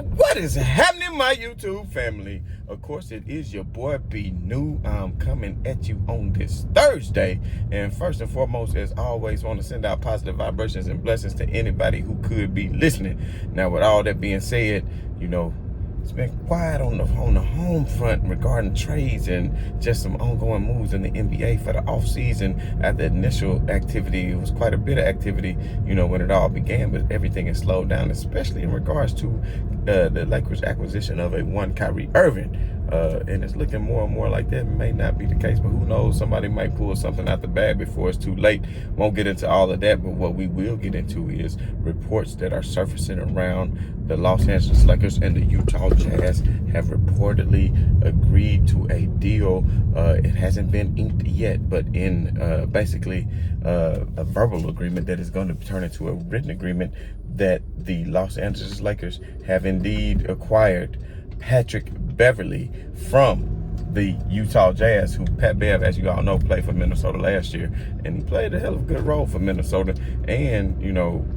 What is happening, my YouTube family? Of course, it is your boy B New. I'm coming at you on this Thursday. And first and foremost, as always, want to send out positive vibrations and blessings to anybody who could be listening. Now, with all that being said, it's been quiet on the home front regarding trades and just some ongoing moves in the NBA for the offseason. At the initial activity, it was quite a bit of activity, when it all began, but everything has slowed down, especially in regards to the Lakers' acquisition of one Kyrie Irving. And it's looking more and more like that may not be the case, but who knows? Somebody might pull something out the bag before it's too late. Won't get into all of that, but what we will get into is reports that are surfacing around the Los Angeles Lakers and the Utah Jazz have reportedly agreed to a deal. It hasn't been inked yet, but in basically a verbal agreement that is going to turn into a written agreement that the Los Angeles Lakers have indeed acquired Patrick Beverly from the Utah Jazz, who Pat Bev, as you all know, played for Minnesota last year, and he played a hell of a good role for Minnesota. And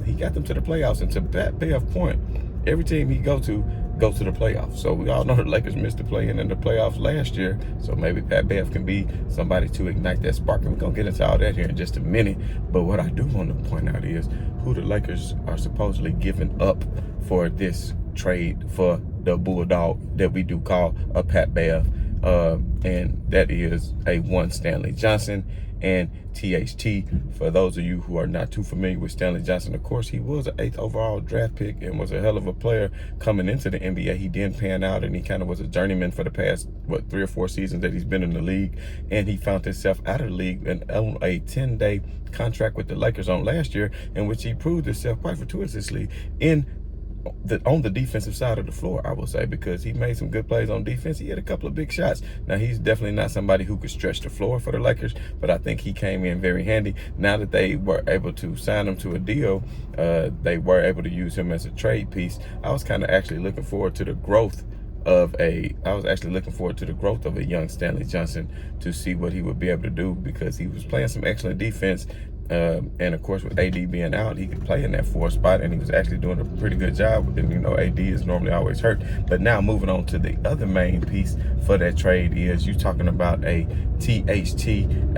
he got them to the playoffs. And to Pat Bev's point, every team he goes to the playoffs. So we all know the Lakers missed the play-in and the playoffs last year. So maybe Pat Bev can be somebody to ignite that spark. And we're gonna get into all that here in just a minute. But what I do want to point out is who the Lakers are supposedly giving up for this trade for the Bulldog that we do call a Pat Bev, and that is one Stanley Johnson and THT. For those of you who are not too familiar with Stanley Johnson, of course, he was an 8th overall draft pick and was a hell of a player coming into the NBA. He didn't pan out, and he kind of was a journeyman for the past 3 or 4 seasons that he's been in the league. And he found himself out of the league and on a 10-day contract with the Lakers on last year, in which he proved himself quite fortuitously on the defensive side of the floor, I will say, because he made some good plays on defense. He had a couple of big shots. Now, he's definitely not somebody who could stretch the floor for the Lakers, but I think he came in very handy. Now that they were able to sign him to a deal, they were able to use him as a trade piece. I was kind of actually looking forward to the growth of a young Stanley Johnson, to see what he would be able to do, because he was playing some excellent defense. And of course, with AD being out, he could play in that 4 spot, and he was actually doing a pretty good job. And AD is normally always hurt. But now moving on to the other main piece for that trade is you talking about a THT,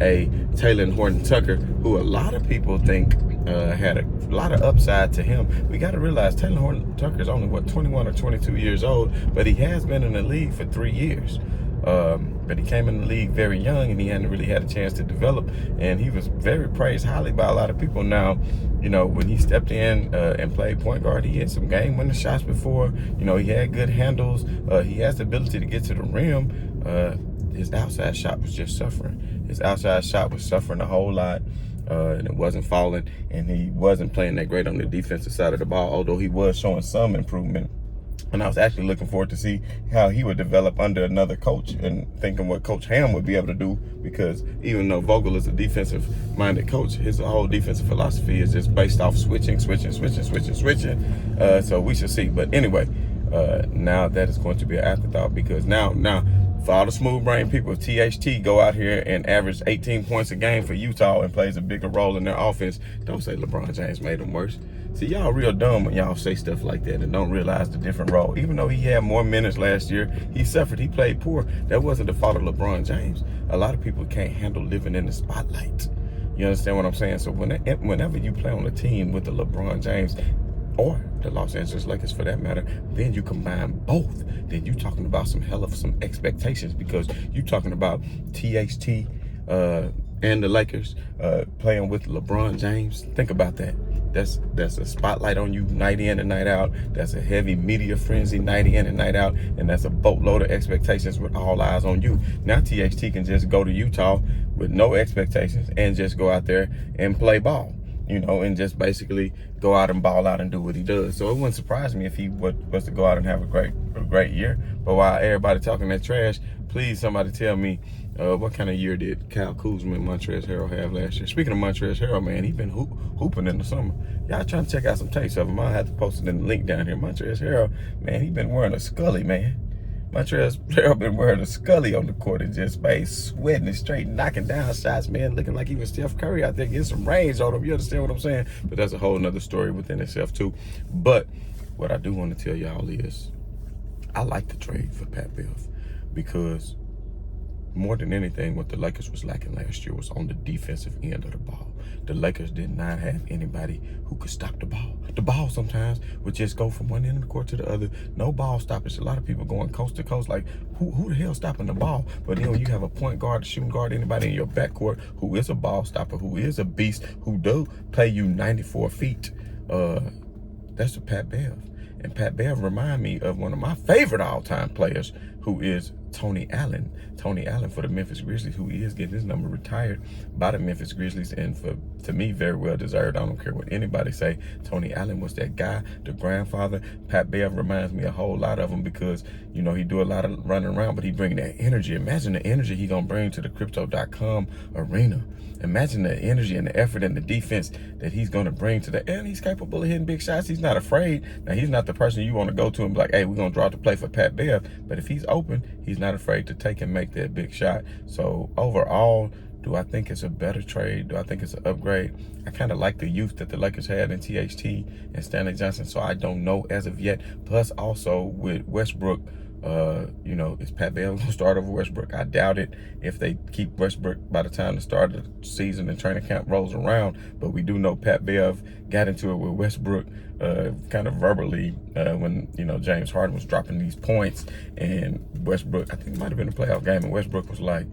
a Taylor Horton Tucker, who a lot of people think had a lot of upside to him. We got to realize Taylor Horton Tucker is only 21 or 22 years old, but he has been in the league for 3 years. But he came in the league very young, and he hadn't really had a chance to develop, and he was very praised highly by a lot of people. Now, when he stepped in and played point guard, he had some game-winning shots before. He had good handles. He has the ability to get to the rim. His outside shot was just suffering. His outside shot was suffering a whole lot. And it wasn't falling, and he wasn't playing that great on the defensive side of the ball, although he was showing some improvement. And I was actually looking forward to see how he would develop under another coach, and thinking what Coach Ham would be able to do, because even though Vogel is a defensive-minded coach, his whole defensive philosophy is just based off switching. So we should see. But anyway, now that is going to be an afterthought, because now for all the smooth brain people, THT go out here and average 18 points a game for Utah and plays a bigger role in their offense. Don't say LeBron James made them worse. See, y'all real dumb when y'all say stuff like that and don't realize the different role. Even though he had more minutes last year, he suffered. He played poor. That wasn't the fault of LeBron James. A lot of people can't handle living in the spotlight. You understand what I'm saying? So whenever you play on a team with the LeBron James, or the Los Angeles Lakers for that matter, then you combine both. Then you talking about some expectations, because you talking about THT and the Lakers playing with LeBron James. Think about that. That's a spotlight on you night in and night out. That's a heavy media frenzy night in and night out. And that's a boatload of expectations with all eyes on you. Now THT can just go to Utah with no expectations and just go out there and play ball, and just basically go out and ball out and do what he does. So it wouldn't surprise me if he was to go out and have a great year. But while everybody talking that trash, please somebody tell me, what kind of year did Kyle Kuzma and Montrezl Harrell have last year? Speaking of Montrezl Harrell, man, he been hooping in the summer. Y'all trying to check out some tapes of him. I'll have to post it in the link down here. Montrezl Harrell, man, he been wearing a Scully, man. Montrezl Harrell been wearing a Scully on the court and just made sweating and straight knocking down shots, man, looking like he was Steph Curry out there getting some range on him. You understand what I'm saying? But that's a whole nother story within itself too. But what I do want to tell y'all is I like the trade for Pat Bev because more than anything, what the Lakers was lacking last year was on the defensive end of the ball. The Lakers did not have anybody who could stop the ball. The ball sometimes would just go from one end of the court to the other. No ball stoppage. A lot of people going coast to coast like, who the hell stopping the ball? But then when you have a point guard, a shooting guard, anybody in your backcourt who is a ball stopper, who is a beast, who do play you 94 feet, that's a Pat Bev. And Pat Bev remind me of one of my favorite all-time players, who is Tony Allen. Tony Allen for the Memphis Grizzlies, who is getting his number retired by the Memphis Grizzlies, and to me, very well deserved. I don't care what anybody say. Tony Allen was that guy, the grandfather. Pat Bev reminds me a whole lot of him because, you know, he do a lot of running around, but he bring that energy. Imagine the energy he gonna bring to the crypto.com arena. Imagine the energy and the effort and the defense that he's going to bring to the, and he's capable of hitting big shots. He's not afraid. Now, he's not the person you want to go to and be like, hey, we're going to draw up the play for Pat Bev. But if he's open, he's not afraid to take and make that big shot. So overall, do I think it's a better trade? Do I think it's an upgrade? I kind of like the youth that the Lakers had in THT and Stanley Johnson, so I don't know as of yet. Plus, also with Westbrook, you know, is Pat Bev going to start over Westbrook? I doubt it if they keep Westbrook by the time the start of the season and training camp rolls around. But we do know Pat Bev got into it with Westbrook kind of verbally when, you know, James Harden was dropping these points. And Westbrook, I think it might have been a playoff game, and Westbrook was like,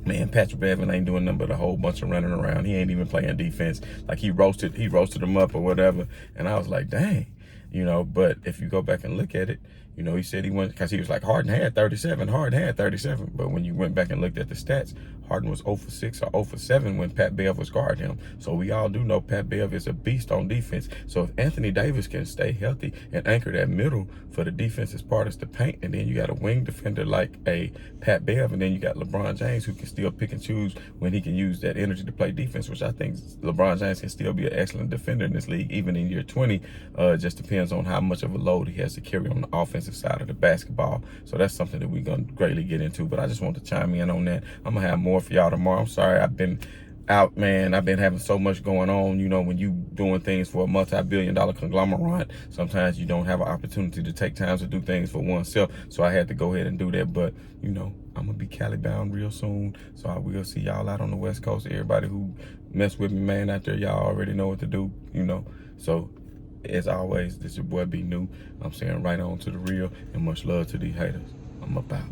man, Patrick Beverly ain't doing nothing but a whole bunch of running around. He ain't even playing defense. Like he roasted him up or whatever. And I was like, dang. You know, but if you go back and look at it, you know, he said he went, because he was like, Harden had 37. But when you went back and looked at the stats, Harden was 0 for 6 or 0 for 7 when Pat Bev was guarding him. So we all do know Pat Bev is a beast on defense. So if Anthony Davis can stay healthy and anchor that middle for the defense's part is the paint, and then you got a wing defender like a Pat Bev, and then you got LeBron James who can still pick and choose when he can use that energy to play defense, which I think LeBron James can still be an excellent defender in this league, even in year 20. Just depends on how much of a load he has to carry on the offensive side of the basketball. So that's something that we're going to greatly get into, but I just want to chime in on that. I'm going to have more for y'all tomorrow. I'm sorry I've been out, man. I've been having so much going on. You know, when you doing things for a multi-billion-dollar conglomerate, sometimes you don't have an opportunity to take time to do things for oneself. So I had to go ahead and do that. But, you know, I'm going to be Cali bound real soon. So I will see y'all out on the West Coast. Everybody who mess with me, man, out there, y'all already know what to do, you know. So as always, this your boy B New. I'm saying right on to the real, and much love to these haters. I'm about.